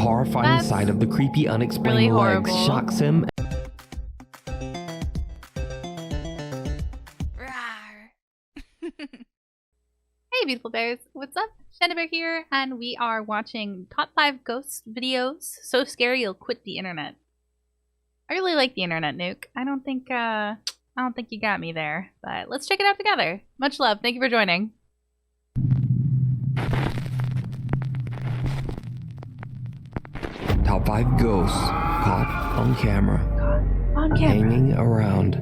horrifying sight of the creepy, unexplained legs shocks him. Hey beautiful bears, what's up? Shendebear here, and we are watching top 5 ghost videos so scary you'll quit the internet. I really like the internet, Nuke. I don't think you got me there, but let's check it out together. Much love. Thank you for joining. Top 5 ghosts caught on camera. Hanging around.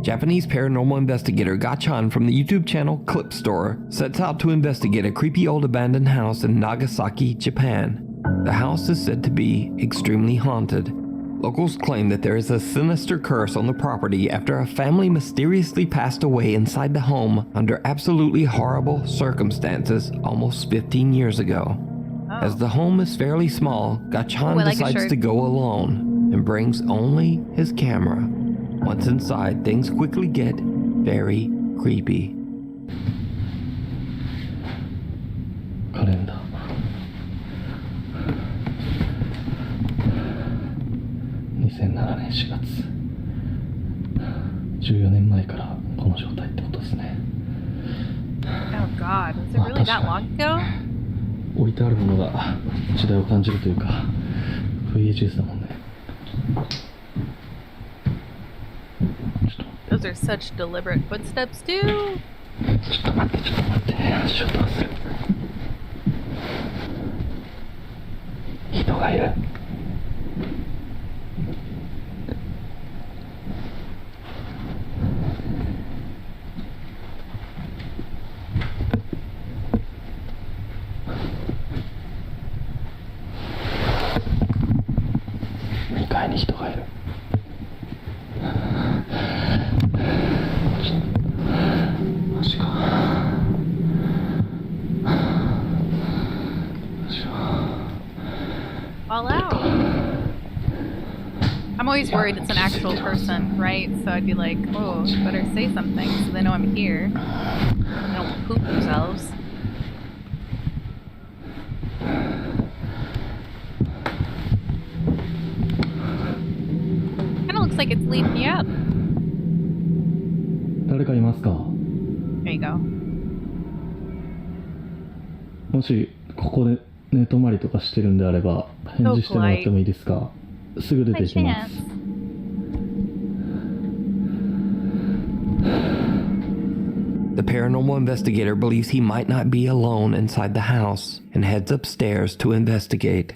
Japanese paranormal investigator Gachan from the YouTube channel Clip Store sets out to investigate a creepy old abandoned house in Nagasaki, Japan. The house is said to be extremely haunted. Locals claim that there is a sinister curse on the property after a family mysteriously passed away inside the home under absolutely horrible circumstances almost 15 years ago. As the home is fairly small, Gachan decides to go alone and brings only his camera. Once inside, things quickly get very creepy. Calendar. 2007年4月。14年前からこの状態ってことですね。Oh God, was it really that long ago? 置いてあるものが時代を感じるというか VHS だもんね。 Those are such deliberate footsteps too. ちょっと待って足を出す。人がいる。2階に人がいる。マジか。Fall out. I'm always worried it's an actual person, right? So I'd be like, oh, better say something so they know I'm here. They don't poop themselves. Kinda looks like it's leading you up. 誰かいますか? There you go. もしここで寝泊まりとかしてるんであれば返事してもらってもいいですか? すぐ出て行きます。 The paranormal investigator believes he might not be alone inside the house and heads upstairs to investigate.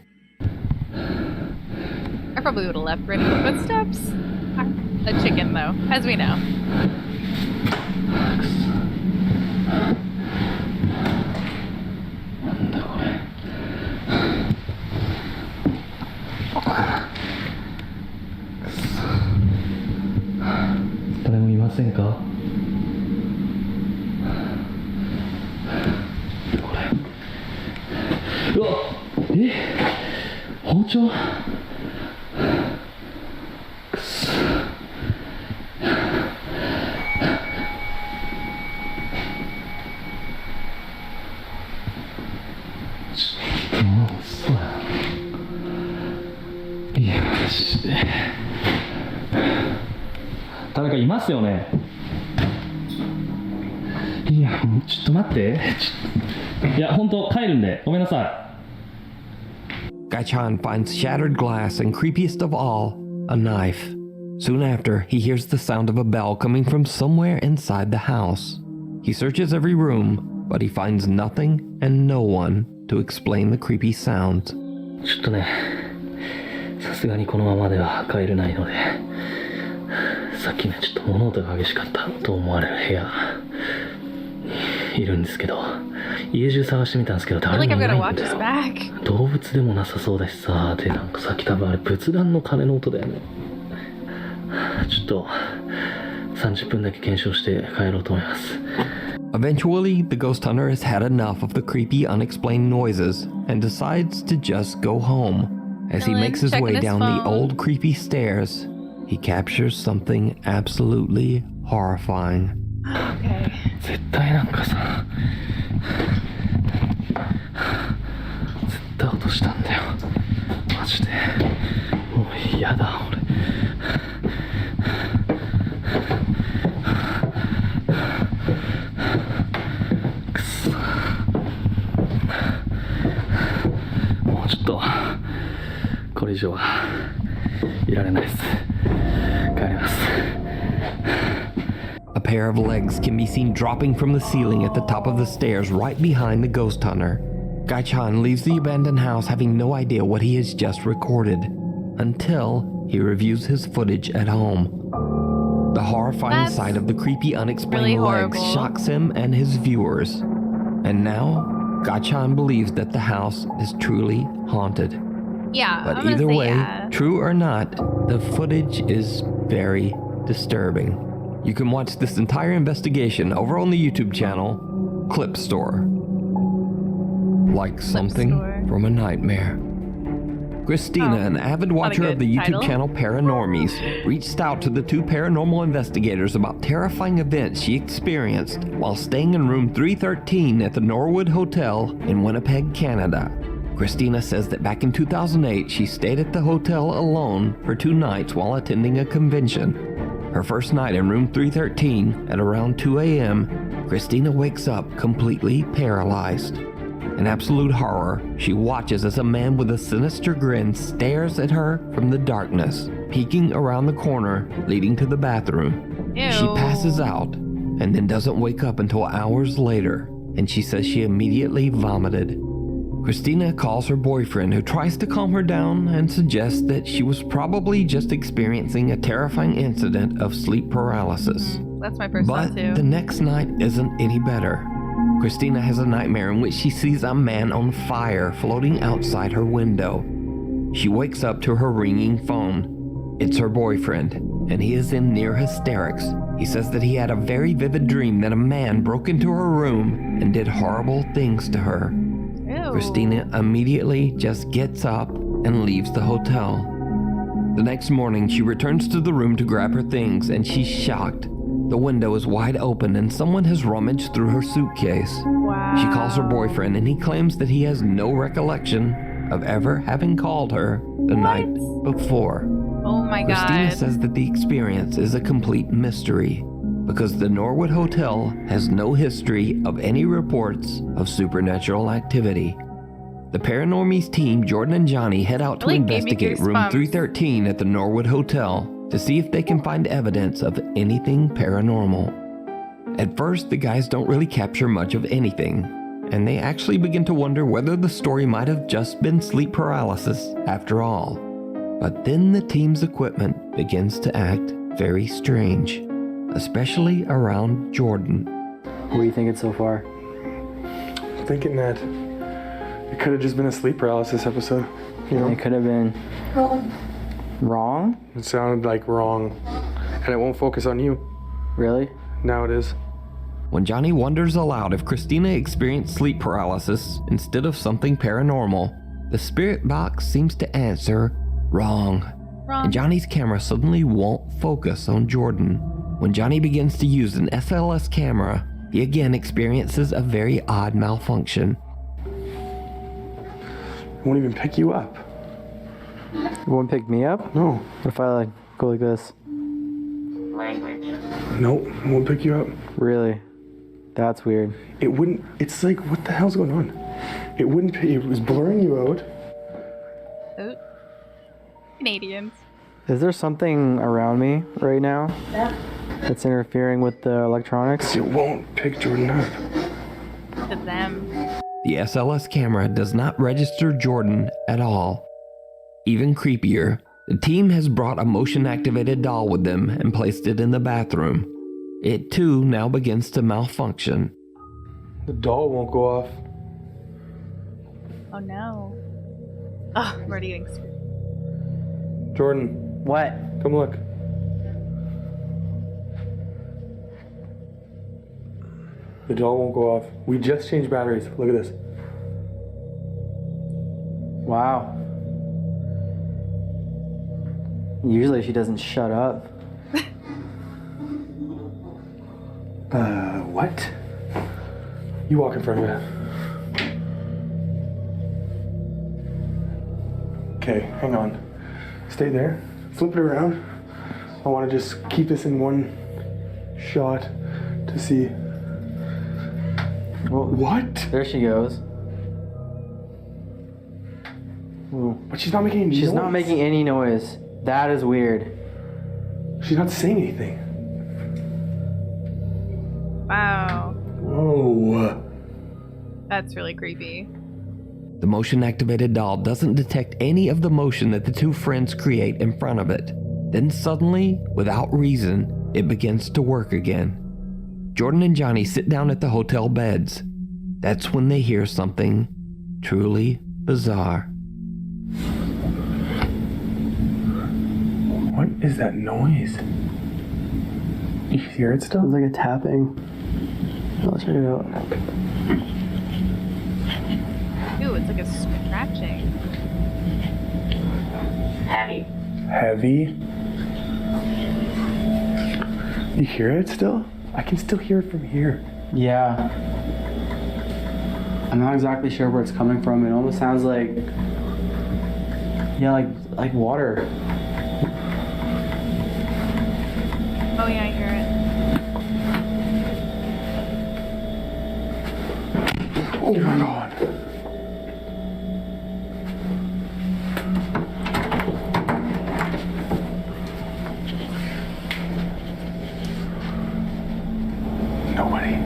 I probably would have left right in the footsteps. A chicken though, as we know.誰かいますよね。いや、ちょっと待って。いや、本当帰るんでごめんなさい。 Gachan finds shattered glass and, creepiest of all, a knife. Soon after, he hears the sound of a bell coming from somewhere inside the house. He searches every room, but he finds nothing and no one to explain the creepy sounds. ちょっとね、さすがにこのままでは帰れないので、さっきね、ちょっと物音が激しかったと思われる部屋いるんですけど、家中探してみたんですけど誰もいないんだよ。動物でもなさそうだしさ、でなんかさっき多分あれ仏壇の鐘の音だよね。ちょっと30分だけ検証して帰ろうと思います。 Eventually, the ghost hunter has had enough of the creepy, unexplained noises and decides to just go home. As he makes his way down the old, creepy stairs, he captures something absolutely horrifying. Okay. 絶対なんかさ、絶対落としたんだよ。ジでもう嫌だ俺。くそ、もうちょっとこれ以上はいられないです。帰ります。A pair of legs can be seen dropping from the ceiling at the top of the stairs right behind the ghost hunter. Gai-chan leaves the abandoned house having no idea what he has just recorded, until he reviews his footage at home. The horrifying That's sight of the creepy unexplained really legs horrible. shocks him and his viewers. And now, Gai-chan believes that the house is truly haunted. Yeah, But I'm gonna either say way, yeah. true or not, the footage is very disturbing. You can watch this entire investigation over on the YouTube channel, Clip Store. Like something Store. from a nightmare. Christina, an avid watcher of the YouTube title. channel Paranormies, reached out to the two paranormal investigators about terrifying events she experienced while staying in room 313 at the Norwood Hotel in Winnipeg, Canada. Christina says that back in 2008, she stayed at the hotel alone for 2 nights while attending a convention. Her first night in room 313 at around 2 a.m., Christina wakes up completely paralyzed. In absolute horror, she watches as a man with a sinister grin stares at her from the darkness, peeking around the corner leading to the bathroom. Ew. She passes out and then doesn't wake up until hours later, and she says she immediately vomited. Christina calls her boyfriend, who tries to calm her down and suggests that she was probably just experiencing a terrifying incident of sleep paralysis. That's my first But thought too. the next night isn't any better. Christina has a nightmare in which she sees a man on fire floating outside her window. She wakes up to her ringing phone. It's her boyfriend, and he is in near hysterics. He says that he had a very vivid dream that a man broke into her room and did horrible things to her. Ew. Christina immediately just gets up and leaves the hotel. The next morning, she returns to the room to grab her things, and she's shocked. The window is wide open and someone has rummaged through her suitcase. Wow. She calls her boyfriend and he claims that he has no recollection of ever having called her the night before. Oh my Christina god. says that the experience is a complete mystery because the Norwood Hotel has no history of any reports of supernatural activity. The Paranormies team, Jordan and Johnny, head out to Really gave me investigate room goosebumps. 313 at the Norwood Hotel to see if they can find evidence of anything paranormal. At first, the guys don't really capture much of anything, and they actually begin to wonder whether the story might have just been sleep paralysis after all. But then the team's equipment begins to act very strange, especially around Jordan. What are you thinking so far? I'm thinking that it could have just been a sleep paralysis episode. You know, It could have been wrong? it sounded like wrong, and it won't focus on you. Really? Now it is. When Johnny wonders aloud if Christina experienced sleep paralysis instead of something paranormal, the spirit box seems to answer wrong. And Johnny's camera suddenly won't focus on Jordan. When Johnny begins to use an SLS camera, he again experiences a very odd malfunction. It won't even pick you up. It won't pick me up? No. What if I like go like this? Nope, it won't pick you up. Really? That's weird. It wouldn't. It's like, what the hell's going on? It wouldn't. It was blurring you out. Oh. Canadians. Is there something around me right now that's interfering with the electronics? It won't pick Jordan up. To them. The SLS camera does not register Jordan at all. Even creepier, the team has brought a motion-activated doll with them and placed it in the bathroom. It too now begins to malfunction. The doll won't go off. Oh no. Oh, I'm already getting spooked. Jordan, What? come look. The doll won't go off. We just changed batteries. Look at this. Wow. Usually she doesn't shut up. What? You walk in front of it. Okay, hang on. Stay there. Flip it around. I want to just keep this in one shot to see. Well, What? there she goes. Whoa. But she's not making any noise. She's not making any noise. That is weird. She's not saying anything. Wow. Whoa. That's really creepy. The motion activated doll doesn't detect any of the motion that the two friends create in front of it. Then suddenly, without reason, it begins to work again. Jordan and Johnny sit down at the hotel beds. That's when they hear something truly bizarre. What is that noise? You hear it still? It's like a tapping. I'll check it out. Ooh, it's like a scratching. Heavy? You hear it still? I can still hear it from here. Yeah. I'm not exactly sure where it's coming from. It almost sounds like, yeah, like water. Oh yeah, I hear it. Oh my god. Nobody.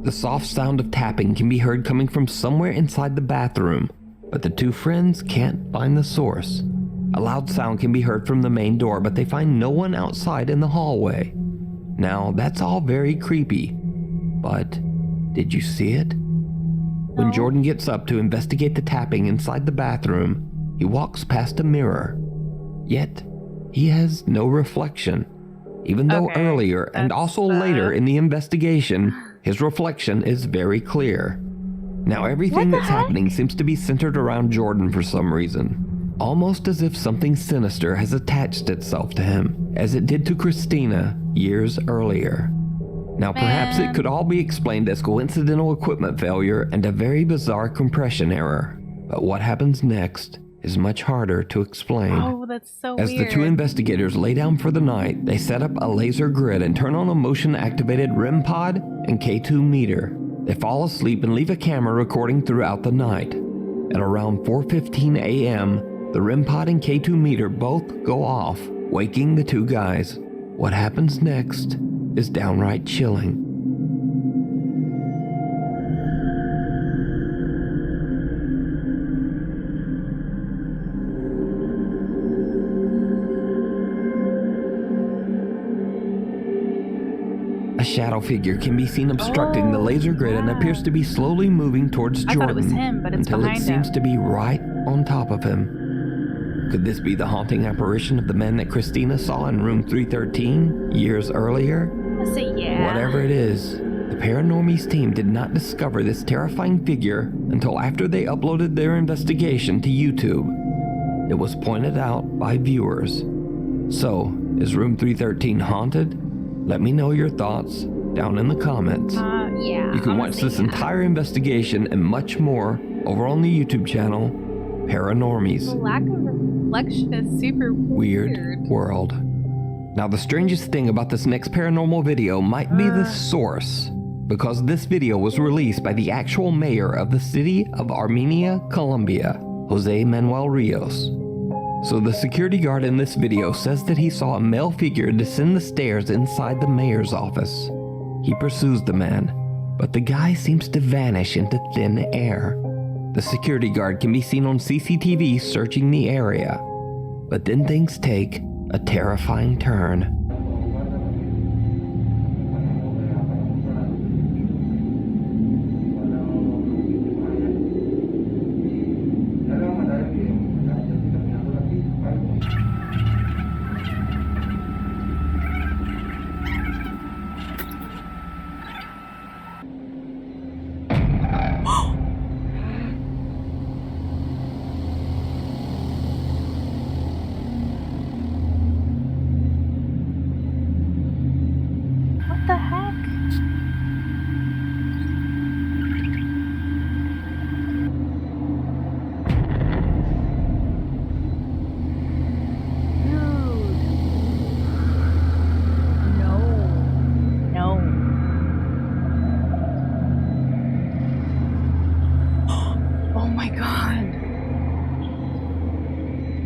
The soft sound of tapping can be heard coming from somewhere inside the bathroom, but the two friends can't find the source. A loud sound can be heard from the main door, but they find no one outside in the hallway. Now, that's all very creepy, but did you see it? When Jordan gets up to investigate the tapping inside the bathroom, he walks past a mirror. Yet, he has no reflection. Even though Okay, earlier and also later in the investigation, his reflection is very clear. Now everything that's happening seems to be centered around Jordan for some reason. Almost as if something sinister has attached itself to him, as it did to Christina years earlier. Now perhaps it could all be explained as coincidental equipment failure and a very bizarre compression error. But what happens next is much harder to explain. Oh, that's so As weird. the two investigators lay down for the night, they set up a laser grid and turn on a motion-activated REM pod and K2 meter. They fall asleep and leave a camera recording throughout the night. At around 4:15 a.m., the REM pod and K2 meter both go off, waking the two guys. What happens next is downright chilling. A shadow figure can be seen obstructing the laser grid and appears to be slowly moving towards I Jordan thought it was him, but it's until it behind seems him. to be right on top of him. Could this be the haunting apparition of the man that Christina saw in room 313 years earlier? Let's say yeah. Whatever it is, the Paranormies team did not discover this terrifying figure until after they uploaded their investigation to YouTube. It was pointed out by viewers. So, is room 313 haunted? Let me know your thoughts down in the comments. Yeah. You can watch honestly, this yeah. entire investigation and much more over on the YouTube channel, The Paranormies lack of reflection is super Weird World. Now the strangest thing about this next paranormal video might be the source, because this video was released by the actual mayor of the city of Armenia, Colombia, Jose Manuel Rios. So the security guard in this video says that he saw a male figure descend the stairs inside the mayor's office. He pursues the man, but the guy seems to vanish into thin air. The security guard can be seen on CCTV searching the area, but then things take a terrifying turn.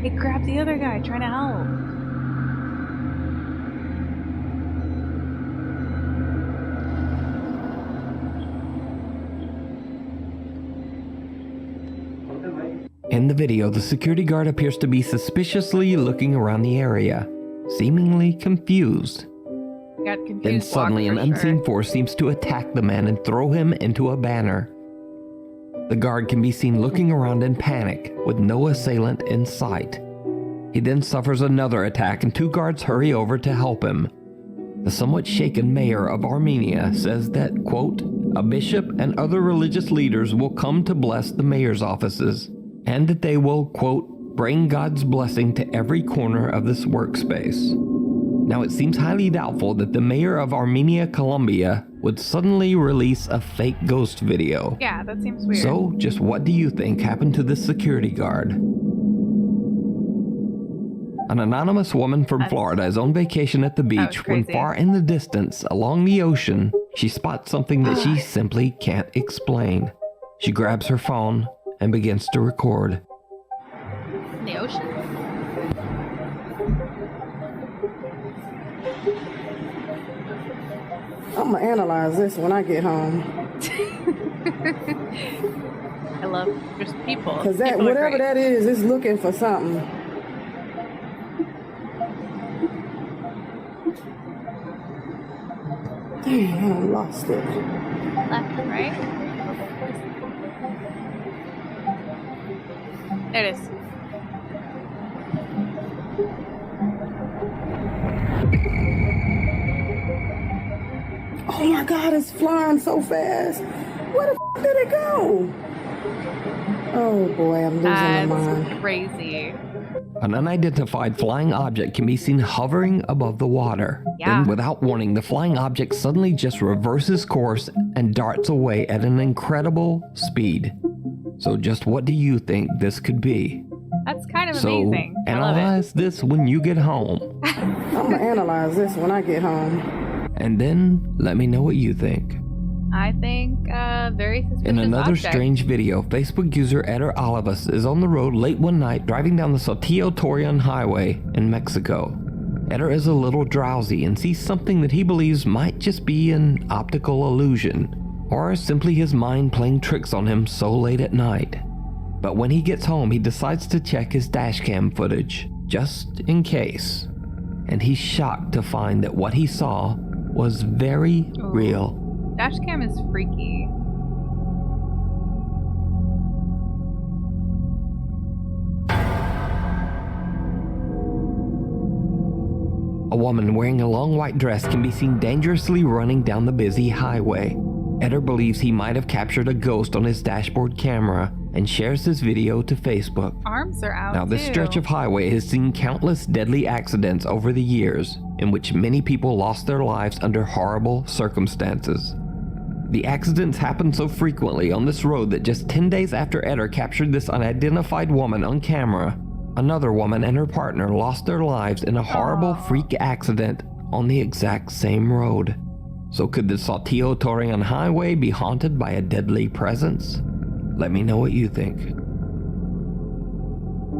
It grabbed the other guy trying to help. In the video, the security guard appears to be suspiciously looking around the area, seemingly confused. Got confused. Then suddenly an walk for unseen sure. force seems to attack the man and throw him into a banner. The guard can be seen looking around in panic, with no assailant in sight. He then suffers another attack and 2 guards hurry over to help him. The somewhat shaken mayor of Armenia says that, quote, a bishop and other religious leaders will come to bless the mayor's offices, and that they will, quote, bring God's blessing to every corner of this workspace. Now, it seems highly doubtful that the mayor of Armenia, Colombia, would suddenly release a fake ghost video. Yeah, that seems weird. So, just what do you think happened to this security guard? An anonymous woman from Florida is on vacation at the beach when crazy. far in the distance, along the ocean, she spots something that she simply can't explain. She grabs her phone and begins to record. In the ocean? I'm gonna analyze this when I get home. I love just people. Cause that People are whatever great. that is looking for something. Damn, I lost it. Left and right. There it is. Oh my God, it's flying so fast. Where the f did it go? Oh boy, I'm losing my mind. That's crazy. An unidentified flying object can be seen hovering above the water. Yeah. Then, without warning, the flying object suddenly just reverses course and darts away at an incredible speed. So just what do you think this could be? That's kind of So, amazing. I love it. analyze this when you get home. I'm gonna analyze this when I get home. And then, let me know what you think. I think very suspicious In another object. strange video, Facebook user Eder Olivas is on the road late one night driving down the Saltillo Torreon Highway in Mexico. Eder is a little drowsy and sees something that he believes might just be an optical illusion, or simply his mind playing tricks on him so late at night. But when he gets home, he decides to check his dashcam footage, just in case. And he's shocked to find that what he saw was very real. Dashcam is freaky. A woman wearing a long white dress can be seen dangerously running down the busy highway. Eder believes he might have captured a ghost on his dashboard camera and shares this video to Facebook. Arms are out Now, this too. stretch of highway has seen countless deadly accidents over the years, in which many people lost their lives under horrible circumstances. The accidents happen so frequently on this road that just 10 days after Eder captured this unidentified woman on camera, another woman and her partner lost their lives in a horrible freak accident on the exact same road. So could the Saltillo Torreon Highway be haunted by a deadly presence? Let me know what you think.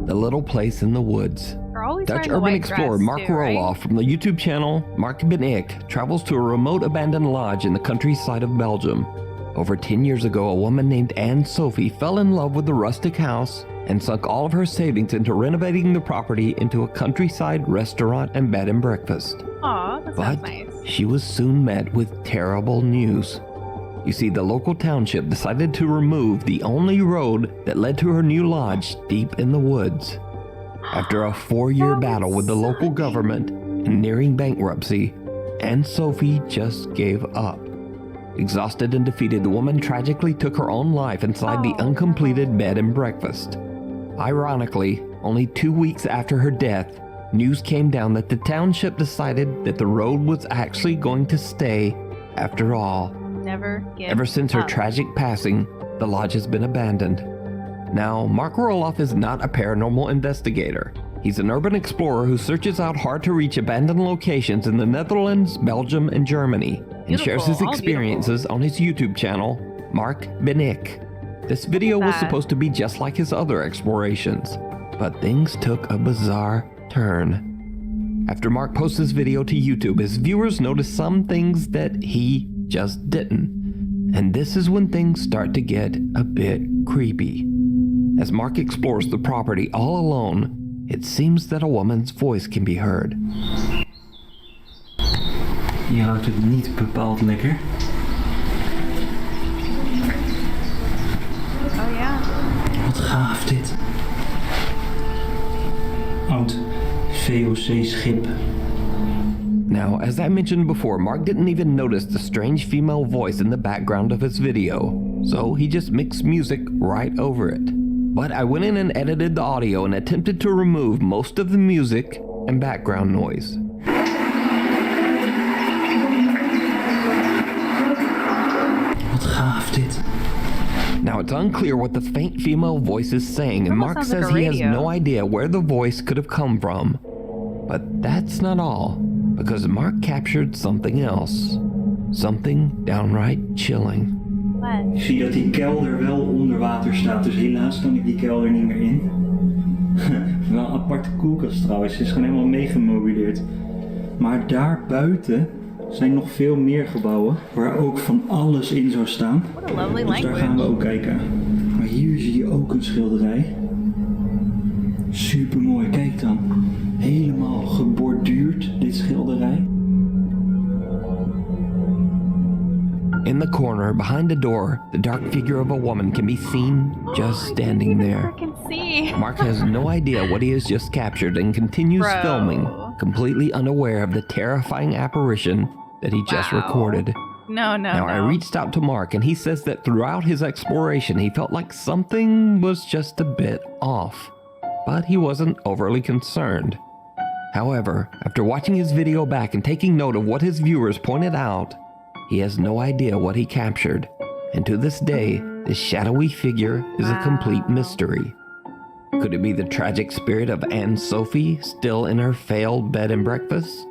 The Little Place in the Woods. They're always Dutch wearing the urban white explorer dress, Mark too, right? Roloff from the YouTube channel Mark Ben Ik travels to a remote abandoned lodge in the countryside of Belgium. Over 10 years ago, a woman named Anne Sophie fell in love with the rustic house and sunk all of her savings into renovating the property into a countryside restaurant and bed and breakfast. Aw, that But sounds nice. she was soon met with terrible news. You see, the local township decided to remove the only road that led to her new lodge deep in the woods. After a 4-year battle with the local government and nearing bankruptcy, Anne Sophie just gave up. Exhausted and defeated, the woman tragically took her own life inside the uncompleted bed and breakfast. Ironically, only 2 weeks after her death, news came down that the township decided that the road was actually going to stay after all. Never give Ever since her up. tragic passing, the lodge has been abandoned. Now, Mark Roloff is not a paranormal investigator. He's an urban explorer who searches out hard-to-reach abandoned locations in the Netherlands, Belgium, and Germany, and shares his Beautiful, all experiences on his YouTube channel, Mark Ben Ik. This video was that. supposed to be just like his other explorations, But things took a bizarre turn. After Mark posts this video to YouTube, his viewers noticed some things that he just didn't. And this is when things start to get a bit creepy. As Mark explores the property all alone, it seems that a woman's voice can be heard. Je houdt het niet bepaald lekker. Oh ja. Wat gaaf dit. Oud VOC-schip. Now, as I mentioned before, Mark didn't even notice the strange female voice in the background of his video, so he just mixed music right over it. But I went in and edited the audio and attempted to remove most of the music and background noise. Wat gaaf dit. Now, it's unclear what the faint female voice is saying, and Mark Almost sounds says like a he has radio. no idea where the voice could have come from. But that's not all, because Mark captured something else. Something downright chilling. What? Ik zie dat die kelder wel onder water staat, dus helaas kan ik die kelder niet meer in. Wel een aparte koelkast trouwens, ze is gewoon helemaal meegemobileerd. Maar daar buiten zijn nog veel meer gebouwen waar ook van alles in zou staan. What a lovely Dus daar gaan we language. ook kijken. Maar hier zie je ook een schilderij. Super mooi, kijk dan. Helemaal geborduurd, dit schilderij. In the corner, behind the door, the dark figure of a woman can be seen just standing there. I can see. Mark has no idea what he has just captured and continues Bro. filming, completely unaware of the terrifying apparition that he just Wow. recorded. No. Now, I reached out to Mark, and he says that throughout his exploration, he felt like something was just a bit off, but he wasn't overly concerned. However, after watching his video back and taking note of what his viewers pointed out, he has no idea what he captured, and to this day, this shadowy figure is a complete mystery. Could it be the tragic spirit of Anne Sophie still in her failed bed and breakfast?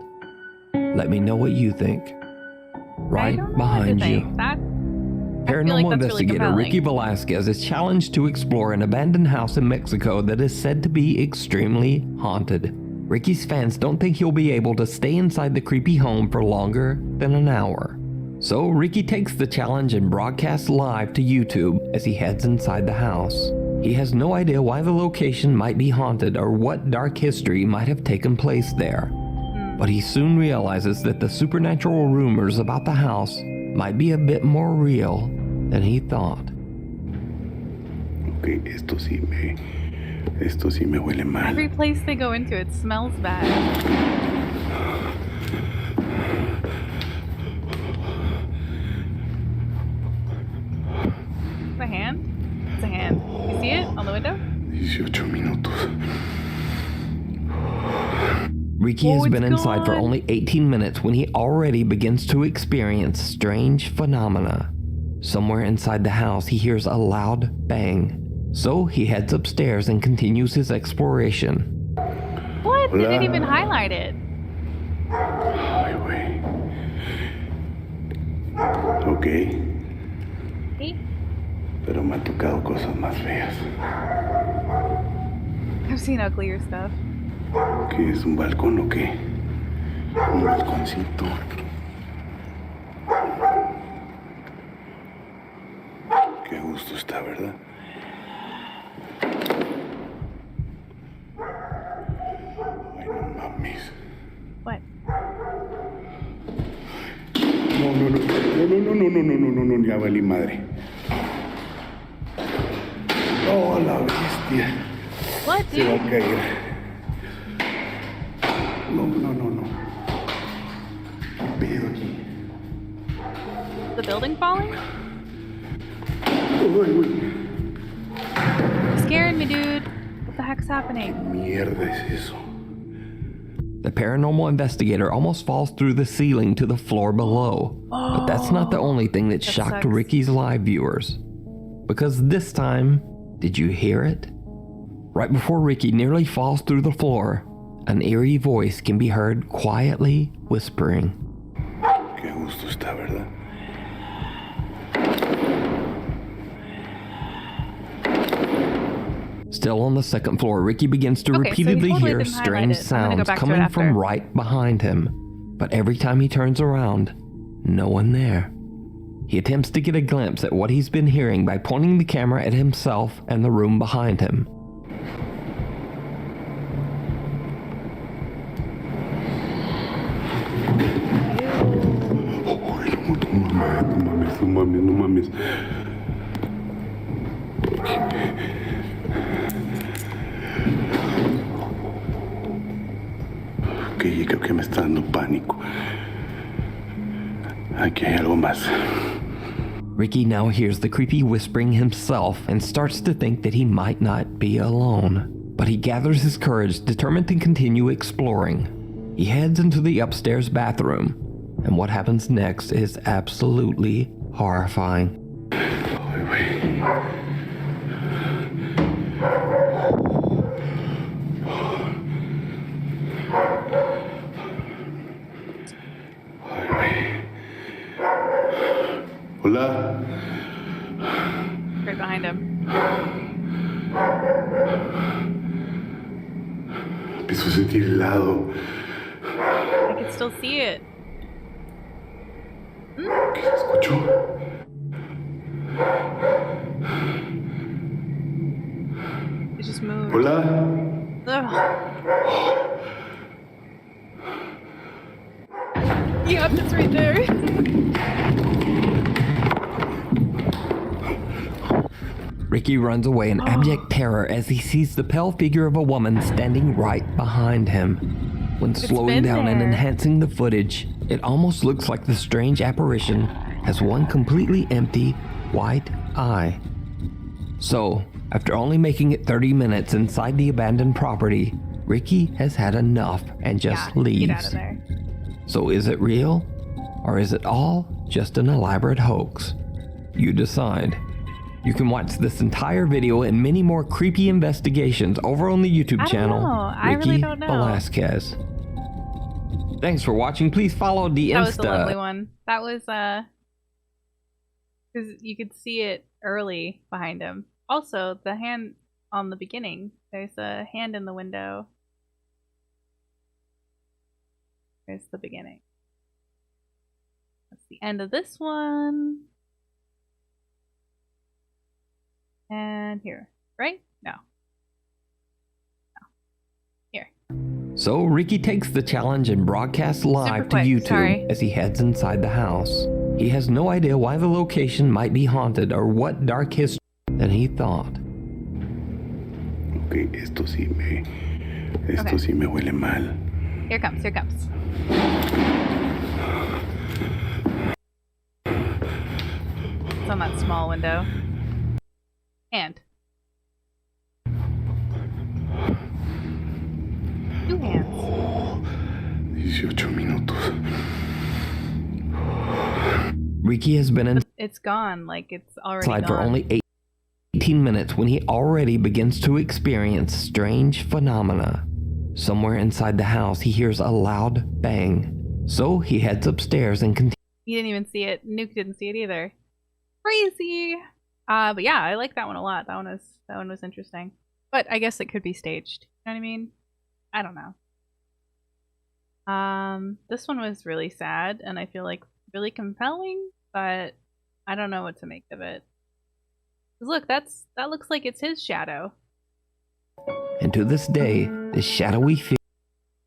Let me know what you think. I Right don't know what to behind think. you. That, Paranormal that's really investigator compelling. Ricky Velasquez is challenged to explore an abandoned house in Mexico that is said to be extremely haunted. Ricky's fans don't think he'll be able to stay inside the creepy home for longer than an hour. So Ricky takes the challenge and broadcasts live to YouTube as he heads inside the house. He has no idea why the location might be haunted or what dark history might have taken place there. But he soon realizes that the supernatural rumors about the house might be a bit more real than he thought. Ok, esto sí me huele mal. every place they go into, it smells bad. It's a hand? It's a hand. You see it on the window? 18 minutos. Ricky Oh, has it's been inside for gone. only 18 minutes when he already begins to experience strange phenomena. Somewhere inside the house, he hears a loud bang. So he heads upstairs and continues his exploration. What? They didn't Hola. even highlight it. Ay, güey. Ok, Hey, pero me han tocado cosas más feas. I've seen uglier stuff. ¿Qué es un balcón o qué? Un balconcito. Qué gusto está, ¿verdad? Ay, no mames. What? No, ya valí madre. Oh, la bestia. What, Se va a dude? caer. No. ¿Qué pedo aquí? The building falling? Ay, güey. You're scaring me, dude. What the heck's happening? Mierda es eso. The paranormal investigator almost falls through the ceiling to the floor below. But that's not the only thing that shocked sucks. Ricky's live viewers. Because this time, did you hear it? Right before Ricky nearly falls through the floor, an eerie voice can be heard quietly whispering. Qué gusto está, ¿verdad? Still on the second floor, Ricky begins to Okay, so he repeatedly totally hear didn't highlight strange it. I'm gonna go sounds back to it coming from after. right behind him. But every time he turns around, no one there. He attempts to get a glimpse at what he's been hearing by pointing the camera at himself and the room behind him. Ay, no mames, no mames. Ok, creo que me está dando pánico. Aquí hay algo más. Ricky now hears the creepy whispering himself and starts to think that he might not be alone. But he gathers his courage, determined to continue exploring. He heads into the upstairs bathroom, and what happens next is absolutely horrifying. Ay, güey. Ay, güey. Hola. Right behind him. Empiezo a sentir helado. I can still see it. ¿Qué se escuchó? It just moved. Hola. Ugh. Yep, it's right there. Ricky runs away in abject terror as he sees the pale figure of a woman standing right behind him. When slowing been down and there. enhancing the footage, it almost looks like the strange apparition has one completely empty white eye. So, after only making it 30 minutes inside the abandoned property, Ricky has had enough and just leaves. Get out of there. So is it real? Or is it all just an elaborate hoax? You decide. You can watch this entire video and many more creepy investigations over on the YouTube I don't channel, know. I Ricky really don't know. Velasquez. Thanks for watching. Please follow the That was the lovely Insta. one. That was because you could see it early behind him. Also, the hand on the beginning. There's a hand in the window. There's the beginning. That's the end of this one. And here, right? No. Here. So Ricky takes the challenge and broadcasts live to quick, YouTube sorry. as he heads inside the house. He has no idea why the location might be haunted or what dark history than he thought. Ok, esto sí me huele mal. Here it comes, here it comes. It's on that small window. Hand. Two hands. 18 minutos. Ricky has been It's gone, like it's already inside gone. for only 18 minutes when he already begins to experience strange phenomena. Somewhere inside the house, he hears a loud bang. So he heads upstairs and continues. He didn't even see it. Nuke didn't see it either. Crazy. But yeah, I like that one a lot. That one was interesting. But I guess it could be staged. You know what I mean? I don't know. This one was really sad and I feel like really compelling, but I don't know what to make of it. 'Cause look, that looks like it's his shadow. And to this day, this shadowy figure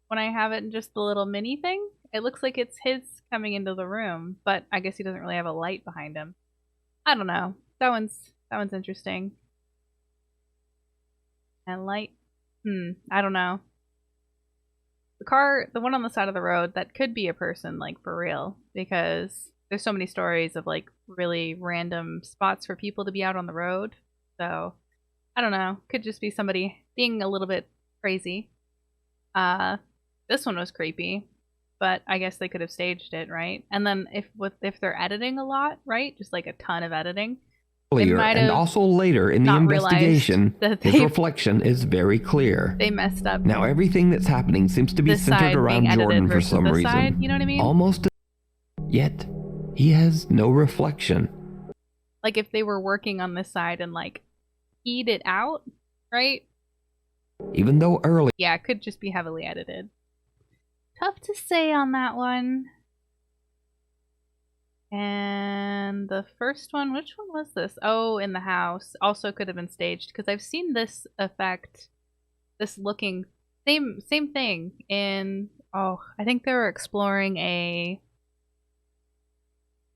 When I have it in just the little mini thing, it looks like it's his coming into the room, but I guess he doesn't really have a light behind him. I don't know. That one's interesting. And light. I don't know. The one on the side of the road, that could be a person, like, for real, because there's so many stories of, like, really random spots for people to be out on the road. So, I don't know. Could just be somebody being a little bit crazy. This one was creepy, but I guess they could have staged it, right? And then if they're editing a lot, right? Just like a ton of editing. earlier might and have also later in the not realized investigation, that his they- reflection is very clear. They messed up. Now everything that's happening seems to be this side centered around being edited Jordan for versus some this reason. side, you know what I mean? Almost. Yet, he has no reflection. Like if they were working on this side and like keyed it out, right? Even though early Yeah, it could just be heavily edited. Tough to say on that one. And the first one, which one was this? Oh, in the house. Also could have been staged, because I've seen this effect, this looking, same thing in, oh, I think they were exploring a,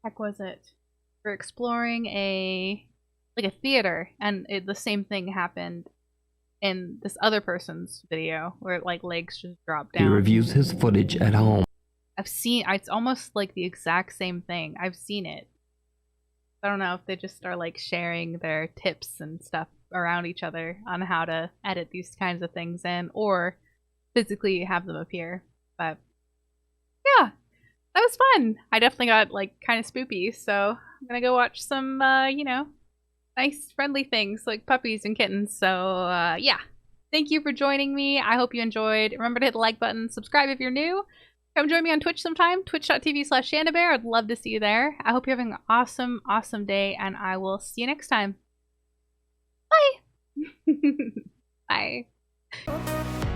heck was it? We're exploring like a theater, and the same thing happened in this other person's video, where like legs just drop he down. reviews his footage at home. I've seen, it's almost like the exact same thing. I've seen it. I don't know if they just are like sharing their tips and stuff around each other on how to edit these kinds of things in, or physically have them appear. But yeah, that was fun. I definitely got like kind of spoopy, so I'm gonna go watch some, you know, nice friendly things like puppies and kittens. So yeah, thank you for joining me. I hope you enjoyed. Remember to hit the like button, subscribe if you're new. Come join me on Twitch sometime, twitch.tv/ShandaBear. I'd love to see you there. I hope you're having an awesome, awesome day, and I will see you next time. Bye! Bye.